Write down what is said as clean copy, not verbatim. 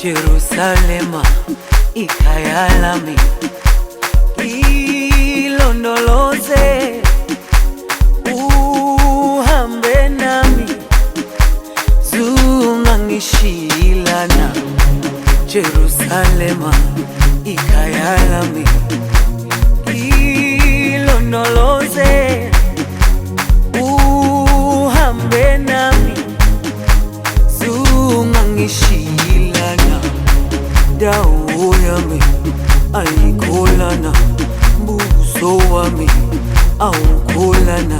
Jerusalema ikhaya lami, ilondoloze uhambe nami, zungangishilana. Jerusalema ikhaya lami, ilondoloze uhambe nami, zungangishilana. Dawo yami ayikholana, buso wami awukholana.